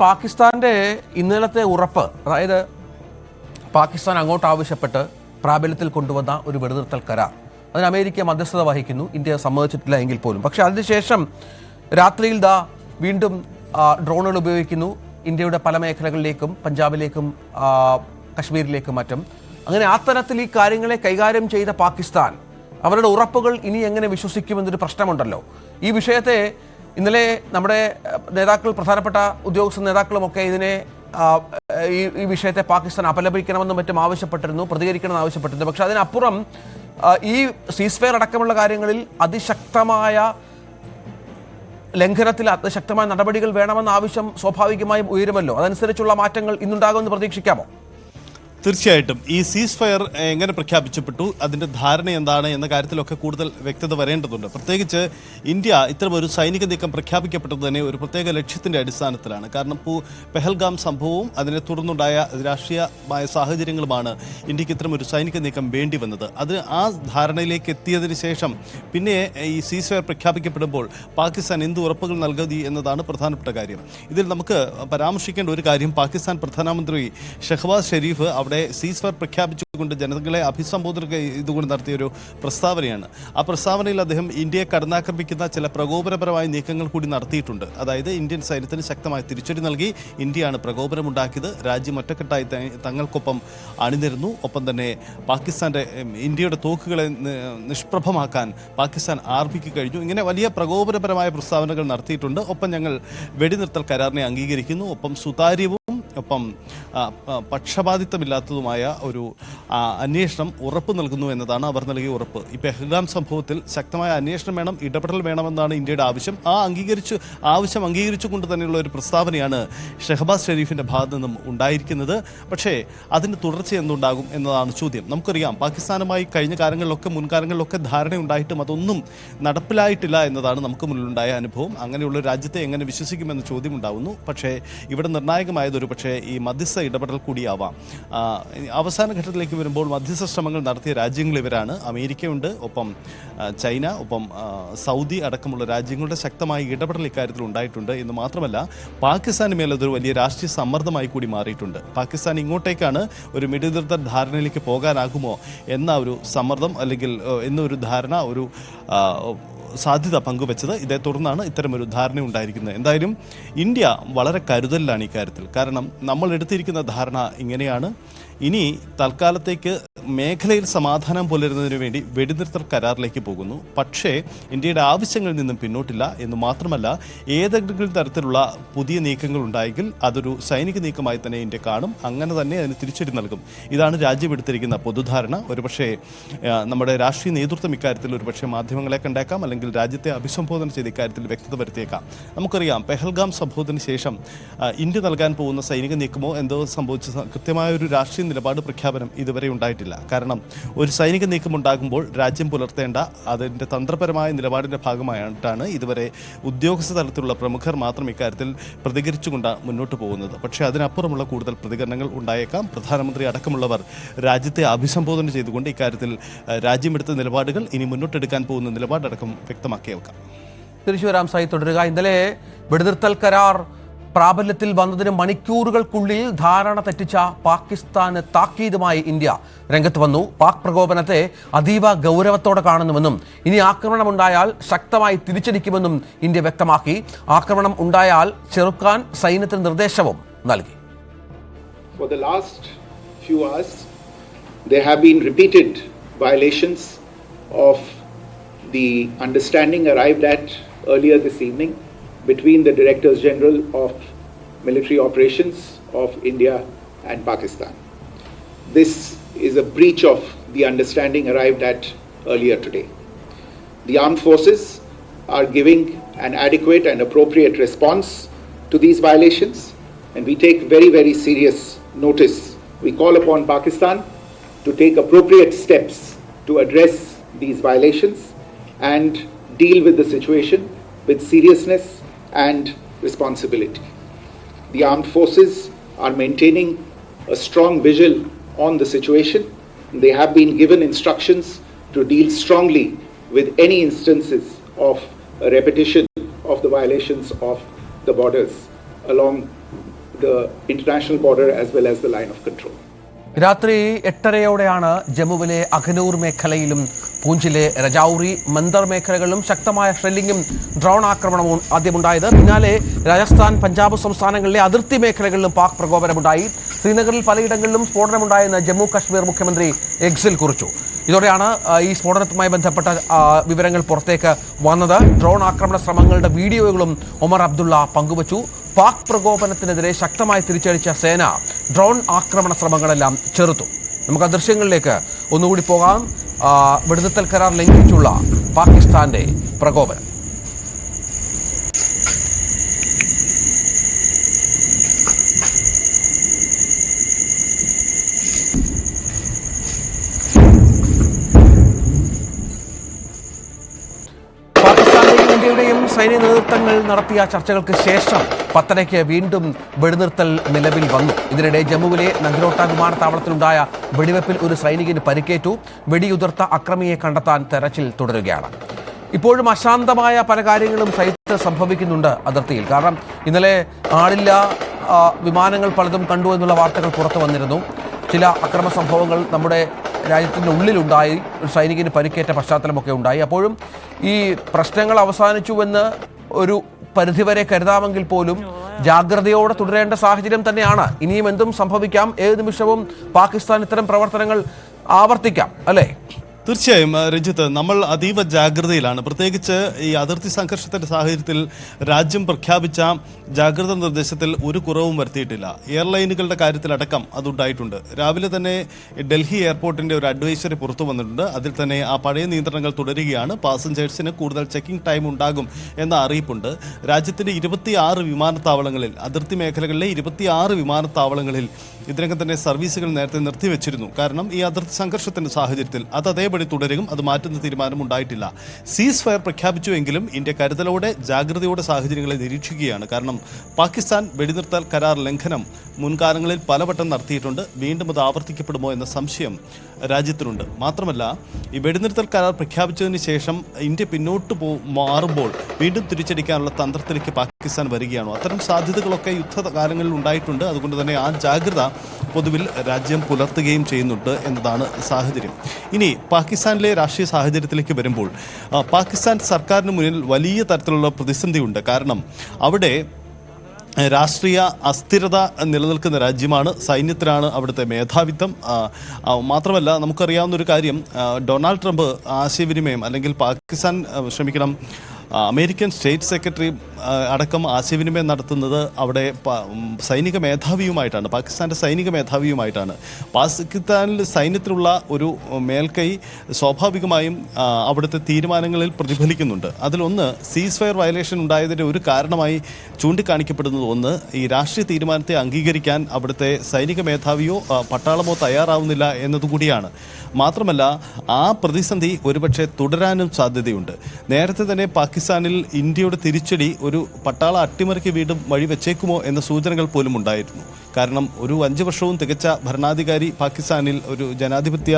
പാകിസ്ഥാന്റെ ഇന്നലത്തെ ഉറപ്പ്, അതായത് പാകിസ്ഥാൻ അങ്ങോട്ട് ആവശ്യപ്പെട്ട് പ്രാബല്യത്തിൽ കൊണ്ടുവന്ന ഒരു വെടിനിർത്തൽ കരാർ, അതിന് അമേരിക്ക മധ്യസ്ഥത വഹിക്കുന്നു. ഇന്ത്യ സമ്മതിച്ചിട്ടില്ല എങ്കിൽ പോലും. പക്ഷേ അതിനുശേഷം രാത്രിയിൽ വീണ്ടും ഡ്രോണുകൾ ഉപയോഗിക്കുന്നു. ഇന്ത്യയുടെ പല മേഖലകളിലേക്കും, പഞ്ചാബിലേക്കും കശ്മീരിലേക്കും മറ്റും. അങ്ങനെ ആ തരത്തിൽ ഈ കാര്യങ്ങളെ കൈകാര്യം ചെയ്ത പാകിസ്ഥാൻ അവരുടെ ഉറപ്പുകൾ ഇനി എങ്ങനെ വിശ്വസിക്കുമെന്നൊരു പ്രശ്നമുണ്ടല്ലോ. ഈ വിഷയത്തെ ഇന്നലെ നമ്മുടെ നേതാക്കൾ, പ്രധാനപ്പെട്ട ഉദ്യോഗസ്ഥ നേതാക്കളുമൊക്കെ ഇതിനെ ഈ വിഷയത്തെ പാകിസ്ഥാൻ അപലപിക്കണമെന്നും മറ്റും ആവശ്യപ്പെട്ടിരുന്നു, പ്രതികരിക്കണമെന്ന് ആവശ്യപ്പെട്ടിരുന്നു. പക്ഷെ അതിനപ്പുറം ഈ സീസ്ഫെയർ അടക്കമുള്ള കാര്യങ്ങളിൽ അതിശക്തമായ ലംഘനത്തിൽ അതിശക്തമായ നടപടികൾ വേണമെന്ന ആവശ്യം സ്വാഭാവികമായും ഉയരുമല്ലോ. അതനുസരിച്ചുള്ള മാറ്റങ്ങൾ ഇന്നുണ്ടാകുമെന്ന് പ്രതീക്ഷിക്കാമോ? തീർച്ചയായിട്ടും ഈ സീസ് ഫയർ എങ്ങനെ പ്രഖ്യാപിച്ചപ്പെട്ടു, അതിൻ്റെ ധാരണ എന്താണ് എന്ന കാര്യത്തിലൊക്കെ കൂടുതൽ വ്യക്തത വരേണ്ടതുണ്ട്. പ്രത്യേകിച്ച് ഇന്ത്യ ഇത്തരമൊരു സൈനിക നീക്കം പ്രഖ്യാപിക്കപ്പെട്ടത് തന്നെ ഒരു പ്രത്യേക ലക്ഷ്യത്തിൻ്റെ അടിസ്ഥാനത്തിലാണ്. കാരണം പെഹൽഗാം സംഭവവും അതിനെ തുടർന്നുണ്ടായ രാഷ്ട്രീയമായ സാഹചര്യങ്ങളുമാണ് ഇന്ത്യക്ക് ഇത്തരമൊരു സൈനിക നീക്കം വേണ്ടി വന്നത്. അത് ആ ധാരണയിലേക്ക് എത്തിയതിന് ശേഷം പിന്നെ ഈ സീസ് ഫയർ പ്രഖ്യാപിക്കപ്പെടുമ്പോൾ പാകിസ്ഥാൻ എന്ത് ഉറപ്പുകൾ നൽകി എന്നതാണ് പ്രധാനപ്പെട്ട കാര്യം. ഇതിൽ നമുക്ക് പരാമർശിക്കേണ്ട ഒരു കാര്യം, പാകിസ്ഥാൻ പ്രധാനമന്ത്രി ഷഹബാസ് ഷെരീഫ് അവിടെ സീസ് ഫയർ പ്രഖ്യാപിച്ചുകൊണ്ട് ജനങ്ങളെ അഭിസംബോധന ഇതുകൊണ്ട് നടത്തിയൊരു പ്രസ്താവനയാണ്. ആ പ്രസ്താവനയിൽ അദ്ദേഹം ഇന്ത്യയെ കടന്നാക്രമിക്കുന്ന ചില പ്രകോപനപരമായ നീക്കങ്ങൾ കൂടി നടത്തിയിട്ടുണ്ട്. അതായത് ഇന്ത്യൻ സൈന്യത്തിന് ശക്തമായ തിരിച്ചടി നൽകി, ഇന്ത്യയാണ് പ്രകോപനമുണ്ടാക്കിയത്, രാജ്യം ഒറ്റക്കെട്ടായി തങ്ങൾക്കൊപ്പം അണിനിരുന്നു, ഒപ്പം തന്നെ ഇന്ത്യയുടെ തോക്കുകളെ നിഷ്പ്രഭമാക്കാൻ പാകിസ്ഥാൻ ആർമിക്ക് കഴിഞ്ഞു. ഇങ്ങനെ വലിയ പ്രകോപനപരമായ പ്രസ്താവനകൾ നടത്തിയിട്ടുണ്ട്. ഒപ്പം ഞങ്ങൾ വെടിനിർത്തൽ കരാറിനെ അംഗീകരിക്കുന്നു, ഒപ്പം സുതാര്യവും ഒപ്പം പക്ഷപാതിത്വമില്ലാത്തതുമായ ഒരു അന്വേഷണം ഉറപ്പ് നൽകുന്നു എന്നതാണ് അവർ നൽകിയ ഉറപ്പ്. ഈ പെഹൽഗാം സംഭവത്തിൽ ശക്തമായ അന്വേഷണം വേണം, ഇടപെടൽ വേണമെന്നാണ് ഇന്ത്യയുടെ ആവശ്യം. ആവശ്യം അംഗീകരിച്ചുകൊണ്ട് തന്നെയുള്ള ഒരു പ്രസ്താവനയാണ് ഷഹബാസ് ഷെരീഫിന്റെ ഭാഗത്തു നിന്നും ഉണ്ടായിരിക്കുന്നത്. പക്ഷേ അതിന് തുടർച്ച എന്തുണ്ടാകും എന്നതാണ് ചോദ്യം. നമുക്കറിയാം, പാകിസ്ഥാനുമായി കഴിഞ്ഞ കാലങ്ങളിലൊക്കെ, മുൻകാലങ്ങളിലൊക്കെ ധാരണയുണ്ടായിട്ടും അതൊന്നും നടപ്പിലായിട്ടില്ല എന്നതാണ് നമുക്ക് മുന്നിലുണ്ടായ അനുഭവം. അങ്ങനെയുള്ള രാജ്യത്തെ എങ്ങനെ വിശ്വസിക്കുമെന്ന ചോദ്യം ഉണ്ടാകുന്നു. പക്ഷേ ഇവിടെ നിർണായകമായത് ഒരു പക്ഷേ ഈ മധ്യസ്ഥ ഇടപെടൽ കൂടിയാവാം. അവസാന ഘട്ടത്തിലേക്ക് വരുമ്പോൾ മധ്യസ്ഥ ശ്രമങ്ങൾ നടത്തിയ രാജ്യങ്ങൾ ഇവരാണ്. അമേരിക്കയുണ്ട്, ഒപ്പം ചൈന, ഒപ്പം സൗദി അടക്കമുള്ള രാജ്യങ്ങളുടെ ശക്തമായ ഇടപെടൽ ഇക്കാര്യത്തിൽ ഉണ്ടായിട്ടുണ്ട്. എന്ന് മാത്രമല്ല, പാകിസ്ഥാന് മേൽ അതൊരു വലിയ രാഷ്ട്രീയ സമ്മർദ്ദമായി കൂടി മാറിയിട്ടുണ്ട്. പാകിസ്ഥാൻ ഇങ്ങോട്ടേക്കാണ് ഒരു വെടിനിർത്തൽ ധാരണയിലേക്ക് പോകാനാകുമോ എന്ന ഒരു സമ്മർദ്ദം, അല്ലെങ്കിൽ എന്നൊരു ധാരണ, ഒരു സാധ്യത പങ്കുവെച്ചത്. ഇതേ തുടർന്നാണ് ഇത്തരമൊരു ധാരണ ഉണ്ടായിരിക്കുന്നത്. എന്തായാലും ഇന്ത്യ വളരെ കരുതലിലാണ് ഇക്കാര്യത്തിൽ. കാരണം നമ്മൾ എടുത്തിരിക്കുന്ന ധാരണ ഇങ്ങനെയാണ്: ഇനി തൽക്കാലത്തേക്ക് മേഖലയിൽ സമാധാനം പുലരുന്നതിന് വേണ്ടി വെടിനിർത്തൽ കരാറിലേക്ക് പോകുന്നു. പക്ഷേ ഇന്ത്യയുടെ ആവശ്യങ്ങളിൽ നിന്നും പിന്നോട്ടില്ല. എന്ന് മാത്രമല്ല, ഏതെങ്കിലും തരത്തിലുള്ള പുതിയ നീക്കങ്ങൾ ഉണ്ടായെങ്കിൽ അതൊരു സൈനിക നീക്കമായി തന്നെ ഇന്ത്യ കാണും. അങ്ങനെ തന്നെ അതിന് തിരിച്ചടി നൽകും. ഇതാണ് രാജ്യം എടുത്തിരിക്കുന്ന പൊതുധാരണ. ഒരുപക്ഷെ നമ്മുടെ രാഷ്ട്രീയ നേതൃത്വം ഇക്കാര്യത്തിൽ ഒരുപക്ഷെ മാധ്യമങ്ങളെ കണ്ടേക്കാം, അല്ലെങ്കിൽ രാജ്യത്തെ അഭിസംബോധന ചെയ്ത് ഇക്കാര്യത്തിൽ വ്യക്തത വരുത്തിയേക്കാം. നമുക്കറിയാം, പെഹൽഗാം സംഭവത്തിന് ശേഷം ഇന്ത്യ നൽകാൻ പോകുന്ന സൈനിക നീക്കമോ എന്തോ സംഭവിച്ച കൃത്യമായ ഒരു രാഷ്ട്രീയ നിലപാട് പ്രഖ്യാപനം ഇതുവരെ ഉണ്ടായിട്ടില്ല. കാരണം ഒരു സൈനിക നീക്കം ഉണ്ടാകുമ്പോൾ രാജ്യം പുലർത്തേണ്ട അതിൻ്റെ തന്ത്രപരമായ നിലപാടിൻ്റെ ഭാഗമായിട്ടാണ് ഇതുവരെ ഉദ്യോഗസ്ഥ തലത്തിലുള്ള പ്രമുഖർ മാത്രം ഇക്കാര്യത്തിൽ പ്രതികരിച്ചുകൊണ്ട് മുന്നോട്ട് പോകുന്നത്. പക്ഷേ അതിനപ്പുറമുള്ള കൂടുതൽ പ്രതികരണങ്ങൾ ഉണ്ടായേക്കാം. പ്രധാനമന്ത്രി അടക്കമുള്ളവർ രാജ്യത്തെ അഭിസംബോധന ചെയ്തുകൊണ്ട് ഇക്കാര്യത്തിൽ രാജ്യമെടുത്ത നിലപാടുകൾ, ഇനി മുന്നോട്ടെടുക്കാൻ പോകുന്ന നിലപാടടക്കം വ്യക്തമാക്കിയേക്കാം. തിരിച്ചു വരാം സായി, തുടരുക. ഇന്നലെ വെടിനിർത്തൽ കരാർ പ്രാബല്യത്തിൽ വന്നതിന് മണിക്കൂറുകൾക്കുള്ളിൽ ധാരണ തെറ്റിച്ച പാകിസ്ഥാന് താക്കീതുമായി ഇന്ത്യ രംഗത്ത് വന്നു. പാക് പ്രകോപനത്തെ അതീവ ഗൗരവത്തോടെ കാണുന്നുവെന്നും ഇനി ആക്രമണമുണ്ടായാൽ ശക്തമായി തിരിച്ചടിക്കുമെന്നും ഇന്ത്യ വ്യക്തമാക്കി. ആക്രമണം ഉണ്ടായാൽ ചെറുക്കാൻ സൈന്യത്തിന് നിർദ്ദേശവും നൽകി. For the last few hours there have been repeated violations of the understanding arrived at earlier this evening between the Directors General of Military Operations of India and Pakistan. This is a breach of the understanding arrived at earlier today. The armed forces are giving an adequate and appropriate response to these violations, and we take very, very serious notice. We call upon Pakistan to take appropriate steps to address these violations and deal with the situation with seriousness and responsibility. The armed forces are maintaining a strong vigil on the situation. They have been given instructions to deal strongly with any instances of a repetition of the violations of the borders along the international border as well as the line of control. രാത്രി 8:30യോടെയാണ് ജമ്മുവിലെ അഖനൂർ മേഖലയിലും പൂഞ്ചിലെ രജൌറി മന്ദർ മേഖലകളിലും ശക്തമായ ഷെല്ലിങ്ങും drone ആക്രമണവും ആദ്യമുണ്ടായത്. പിന്നാലെ രാജസ്ഥാൻ, പഞ്ചാബ് സംസ്ഥാനങ്ങളിലെ അതിർത്തി മേഖലകളിലും പാക് പ്രകോപനമുണ്ടായി. ശ്രീനഗറിൽ പലയിടങ്ങളിലും സ്ഫോടനമുണ്ടായെന്ന് ജമ്മു കശ്മീർ മുഖ്യമന്ത്രി എക്സിൽ കുറിച്ചു. ഇതോടെയാണ് ഈ സ്ഫോടനവുമായി ബന്ധപ്പെട്ട വിവരങ്ങൾ പുറത്തേക്ക് വന്നത്. ഡ്രോൺ ആക്രമണ ശ്രമങ്ങളുടെ വീഡിയോകളും ഒമർ അബ്ദുള്ള പങ്കുവച്ചു. പാക് പ്രകോപനത്തിനെതിരെ ശക്തമായി തിരിച്ചടിച്ച സേന ഡ്രോൺ ആക്രമണ ശ്രമങ്ങളെല്ലാം ചെറുത്തു. നമുക്ക് ആ ദൃശ്യങ്ങളിലേക്ക് ഒന്നുകൂടി പോകാം. വെടിനിർത്തൽ കരാർ ലംഘിച്ചുള്ള പാകിസ്ഥാന്റെ പ്രകോപനം. പാകിസ്ഥാന്റെയും ഇന്ത്യയുടെയും സൈനിക നേതൃത്വങ്ങൾ നടത്തിയ ചർച്ചകൾക്ക് ശേഷം 10:00 വീണ്ടും വെടിനിർത്തൽ നിലവിൽ വന്നു. ഇതിനിടെ ജമ്മുവിലെ നഗ്രോട്ട വിമാനത്താവളത്തിലുണ്ടായ വെടിവെപ്പിൽ ഒരു സൈനികന് പരിക്കേറ്റു. വെടിയുതിർത്ത അക്രമിയെ കണ്ടെത്താൻ തെരച്ചിൽ തുടരുകയാണ്. ഇപ്പോഴും അശാന്തമായ പല കാര്യങ്ങളും സൈത്ത് സംഭവിക്കുന്നുണ്ട് അതിർത്തിയിൽ. കാരണം ഇന്നലെ ആളില്ല വിമാനങ്ങൾ പലതും കണ്ടു എന്നുള്ള വാർത്തകൾ പുറത്തു വന്നിരുന്നു. ചില അക്രമ സംഭവങ്ങൾ നമ്മുടെ രാജ്യത്തിൻ്റെ ഉള്ളിലുണ്ടായി. ഒരു സൈനികന് പരിക്കേറ്റ പശ്ചാത്തലമൊക്കെ ഉണ്ടായി. അപ്പോഴും ഈ പ്രശ്നങ്ങൾ അവസാനിച്ചുവെന്ന് ഒരു പരിധിവരെ കരുതാമെങ്കിൽ പോലും ജാഗ്രതയോടെ തുടരേണ്ട സാഹചര്യം തന്നെയാണ്. ഇനിയും എന്തും സംഭവിക്കാം. ഏത് നിമിഷവും പാകിസ്ഥാൻ ഇത്തരം പ്രവർത്തനങ്ങൾ ആവർത്തിക്കാം, അല്ലേ? തീർച്ചയായും രഞ്ജിത്ത്, നമ്മൾ അതീവ ജാഗ്രതയിലാണ്. പ്രത്യേകിച്ച് ഈ അതിർത്തി സംഘർഷത്തിന്റെ സാഹചര്യത്തിൽ രാജ്യം പ്രഖ്യാപിച്ച ജാഗ്രതാ നിർദ്ദേശത്തിൽ ഒരു കുറവും വരുത്തിയിട്ടില്ല. എയർലൈനുകളുടെ കാര്യത്തിലടക്കം അതുണ്ടായിട്ടുണ്ട്. രാവിലെ തന്നെ ഡൽഹി എയർപോർട്ടിന്റെ ഒരു അഡ്വൈസറി പുറത്തു വന്നിട്ടുണ്ട്. അതിൽ തന്നെ ആ പഴയ നിയന്ത്രണങ്ങൾ തുടരുകയാണ്. പാസഞ്ചേഴ്സിന് കൂടുതൽ ചെക്കിംഗ് ടൈം ഉണ്ടാകും എന്ന അറിയിപ്പുണ്ട്. രാജ്യത്തിന്റെ 26 വിമാനത്താവളങ്ങളിൽ, അതിർത്തി മേഖലകളിലെ 26 വിമാനത്താവളങ്ങളിൽ ഇതിനകം തന്നെ സർവീസുകൾ നേരത്തെ നിർത്തിവെച്ചിരുന്നു. കാരണം ഈ അതിർത്തി സംഘർഷത്തിന്റെ സാഹചര്യത്തിൽ അത് അതേപടി തുടരും. അത് മാറ്റുന്ന തീരുമാനം ഉണ്ടായിട്ടില്ല. സീസ് ഫയർ പ്രഖ്യാപിച്ചുവെങ്കിലും ഇന്ത്യ കരുതലോടെ ജാഗ്രതയോടെ സാഹചര്യങ്ങളെ നിരീക്ഷിക്കുകയാണ്. കാരണം പാകിസ്ഥാൻ വെടിനിർത്തൽ കരാർ ലംഘനം മുൻകാലങ്ങളിൽ പലവട്ടം നടത്തിയിട്ടുണ്ട്. വീണ്ടും അത് ആവർത്തിക്കപ്പെടുമോ എന്ന സംശയം രാജ്യത്തിനുണ്ട്. മാത്രമല്ല, ഈ വെടിനിർത്തൽ കരാർ പ്രഖ്യാപിച്ചതിന് ശേഷം ഇന്ത്യ പിന്നോട്ട് മാറുമ്പോൾ വീണ്ടും തിരിച്ചടിക്കാനുള്ള തന്ത്രത്തിലേക്ക് പാകിസ്ഥാൻ വരികയാണോ? അത്തരം സാധ്യതകളൊക്കെ യുദ്ധകാലങ്ങളിൽ ഉണ്ടായിട്ടുണ്ട്. അതുകൊണ്ട് തന്നെ ആ ജാഗ്രത പൊതുവിൽ രാജ്യം പുലർത്തുകയും ചെയ്യുന്നുണ്ട് എന്നതാണ് സാഹചര്യം. ഇനി പാകിസ്ഥാനിലെ രാഷ്ട്രീയ സാഹചര്യത്തിലേക്ക് വരുമ്പോൾ പാകിസ്ഥാൻ സർക്കാരിന് മുന്നിൽ വലിയ തരത്തിലുള്ള പ്രതിസന്ധിയുണ്ട്. കാരണം അവിടെ രാഷ്ട്രീയ അസ്ഥിരത നിലനിൽക്കുന്ന രാജ്യമാണ്. സൈന്യത്തിനാണ് അവിടുത്തെ മേധാവിത്വം. മാത്രമല്ല, നമുക്കറിയാവുന്ന ഒരു കാര്യം, ഡൊണാൾഡ് ട്രംപ് ആശയവിനിമയം അല്ലെങ്കിൽ അമേരിക്കൻ സ്റ്റേറ്റ് സെക്രട്ടറി അടക്കം ആശയവിനിമയം നടത്തുന്നത് അവിടെ സൈനിക മേധാവിയുമായിട്ടാണ്, പാകിസ്ഥാൻ്റെ സൈനിക മേധാവിയുമായിട്ടാണ്. പാകിസ്ഥാനിൽ സൈന്യത്തിലുള്ള ഒരു മേൽക്കൈ സ്വാഭാവികമായും അവിടുത്തെ തീരുമാനങ്ങളിൽ പ്രതിഫലിക്കുന്നുണ്ട്. അതിലൊന്ന് സീസ് ഫയർ വയലേഷൻ ഉണ്ടായതിൻ്റെ ഒരു കാരണമായി ചൂണ്ടിക്കാണിക്കപ്പെടുന്നത് ഒന്ന്, ഈ രാഷ്ട്രീയ തീരുമാനത്തെ അംഗീകരിക്കാൻ അവിടുത്തെ സൈനിക മേധാവിയോ പട്ടാളമോ തയ്യാറാവുന്നില്ല എന്നതുകൂടിയാണ്. മാത്രമല്ല, ആ പ്രതിസന്ധി ഒരുപക്ഷെ തുടരാനും സാധ്യതയുണ്ട്. നേരത്തെ തന്നെ പാകിസ്ഥാനിൽ ഇന്ത്യയുടെ തിരിച്ചടി ഒരു പട്ടാള അട്ടിമറിക്ക് വീണ്ടും വഴിവെച്ചേക്കുമോ എന്ന സൂചനകൾ പോലും ഉണ്ടായിരുന്നു. കാരണം ഒരു 5 വർഷവും തികച്ച ഭരണാധികാരി പാകിസ്ഥാനിൽ, ഒരു ജനാധിപത്യ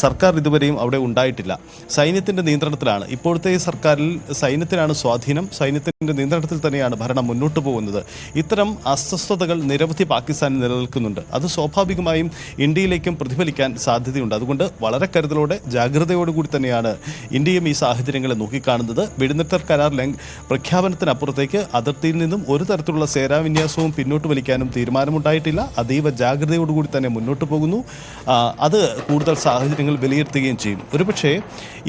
സർക്കാർ ഇതുവരെയും അവിടെ ഉണ്ടായിട്ടില്ല. സൈന്യത്തിൻ്റെ നിയന്ത്രണത്തിലാണ് ഇപ്പോഴത്തെ സർക്കാരിൽ. സൈന്യത്തിനാണ് സ്വാധീനം, സൈന്യത്തിൻ്റെ നിയന്ത്രണത്തിൽ തന്നെയാണ് ഭരണം മുന്നോട്ട് പോകുന്നത്. ഇത്തരം അസ്വസ്ഥതകൾ നിരവധി പാകിസ്ഥാനിൽ നിലനിൽക്കുന്നുണ്ട്. അത് സ്വാഭാവികമായും ഇന്ത്യയിലേക്കും പ്രതിഫലിക്കാൻ സാധ്യതയുണ്ട്. അതുകൊണ്ട് വളരെ കരുതലോടെ ജാഗ്രതയോടുകൂടി തന്നെയാണ് ഇന്ത്യയും ഈ സാഹചര്യങ്ങളെ നോക്കിക്കാണുന്നത്. വെടിനിർത്തൽ കരാർ പ്രഖ്യാപനത്തിനപ്പുറത്തേക്ക് അതിർത്തിയിൽ നിന്നും ഒരു തരത്തിലുള്ള സേനാവിന്യാസവും പിന്നോട്ട് വലിക്കാനും തീരുമാനമുണ്ടായിട്ടില്ല. അതീവ ജാഗ്രതയോടുകൂടി തന്നെ മുന്നോട്ട് പോകുന്നു. അത് കൂടുതൽ സാഹചര്യങ്ങൾ വിലയിരുത്തുകയും ചെയ്യും. ഒരുപക്ഷെ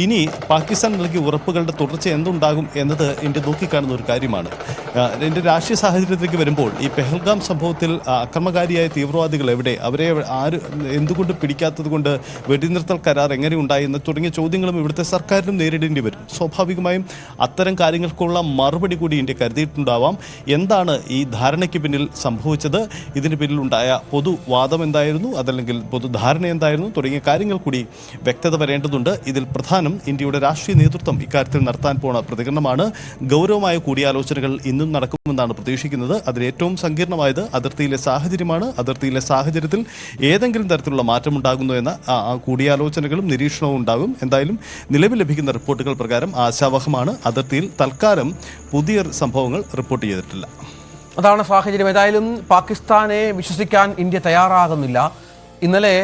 ഇനി പാകിസ്ഥാൻ നൽകിയ ഉറപ്പുകളുടെ തുടർച്ച എന്തുണ്ടാകും എന്നത് ഇന്ത്യ നോക്കിക്കാണുന്ന ഒരു കാര്യമാണ്. എൻ്റെ രാഷ്ട്രീയ സാഹചര്യത്തിലേക്ക് വരുമ്പോൾ ഈ പെഹൽഗാം സംഭവത്തിൽ അക്രമകാരിയായ തീവ്രവാദികൾ എവിടെ, അവരെ എന്തുകൊണ്ട് പിടിക്കാത്തത് കൊണ്ട് വെടിനിർത്തൽ കരാർ എങ്ങനെ ഉണ്ടായെന്ന് തുടങ്ങിയ ചോദ്യങ്ങളും ഇവിടുത്തെ സർക്കാരിനും നേരിടേണ്ടി വരും. സ്വാഭാവികമായും അത്തരം കാര്യങ്ങൾക്കുള്ള മറുപടി കൂടി ഇന്ത്യ കരുതിയിട്ടുണ്ടാവാം. എന്താണ് ഈ ധാരണയ്ക്ക് പിന്നിൽ സംഭവിച്ചത്, ഇതിന് പിന്നിലുണ്ടായ പൊതുവാദം എന്തായിരുന്നു, അതല്ലെങ്കിൽ പൊതുധാരണ എന്തായിരുന്നു തുടങ്ങിയ കാര്യങ്ങൾ കൂടി വ്യക്തത വരേണ്ടതുണ്ട്. ഇതിൽ പ്രധാനം ഇന്ത്യയുടെ രാഷ്ട്രീയ നേതൃത്വം ഇക്കാര്യത്തിൽ നടത്താൻ പോണ പ്രതികരണമാണ്. ഗൗരവമായ കൂടിയാലോചനകൾ ഇന്നും നടക്കുമെന്നാണ് പ്രതീക്ഷിക്കുന്നത്. അതിൽ ഏറ്റവും സങ്കീർണമായത് അതിർത്തിയിലെ സാഹചര്യമാണ്. അതിർത്തിയിലെ സാഹചര്യത്തിൽ ഏതെങ്കിലും തരത്തിലുള്ള മാറ്റമുണ്ടാകുന്നു എന്ന കൂടിയാലോചനകളും നിരീക്ഷണവും ഉണ്ടാകും. എന്തായാലും നിലവിൽ ലഭിക്കുന്ന റിപ്പോർട്ടുകൾ പ്രകാരം ആശാവഹമാണ്. അതിർത്തിയിൽ തൽക്കാലം പുതിയ സംഭവങ്ങൾ റിപ്പോർട്ട് ചെയ്തിട്ടില്ല. അതാണ് സാഹചര്യം. ഏതായാലും പാകിസ്ഥാനെ വിശ്വസിക്കാൻ ഇന്ത്യ തയ്യാറാകുന്നില്ല. ഇന്നലെ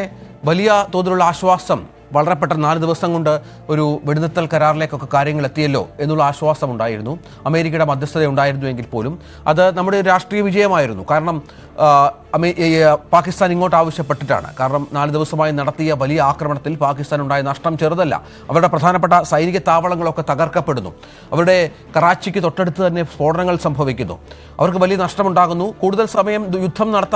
വലിയ തോതിലുള്ള ആശ്വാസം, വളരെ പെട്ടെന്ന് 4 ദിവസം കൊണ്ട് ഒരു വെടിനിർത്തൽ കരാറിലേക്കൊക്കെ കാര്യങ്ങൾ എത്തിയല്ലോ എന്നുള്ള ആശ്വാസം ഉണ്ടായിരുന്നു. അമേരിക്കയുടെ മധ്യസ്ഥത ഉണ്ടായിരുന്നു എങ്കിൽ പോലും അത് നമ്മുടെ ഒരു രാഷ്ട്രീയ വിജയമായിരുന്നു. കാരണം പാകിസ്ഥാൻ ഇങ്ങോട്ട് ആവശ്യപ്പെട്ടിട്ടാണ്. കാരണം 4 ദിവസമായി നടത്തിയ വലിയ ആക്രമണത്തിൽ പാകിസ്ഥാൻ ഉണ്ടായ നഷ്ടം ചെറുതല്ല. അവരുടെ പ്രധാനപ്പെട്ട സൈനിക താവളങ്ങളൊക്കെ തകർക്കപ്പെടുന്നു. അവരുടെ കറാച്ചിക്ക് തൊട്ടടുത്ത് തന്നെ സ്ഫോടനങ്ങൾ സംഭവിക്കുന്നു. അവർക്ക് വലിയ നഷ്ടമുണ്ടാകുന്നു. കൂടുതൽ സമയം യുദ്ധം നടത്താൻ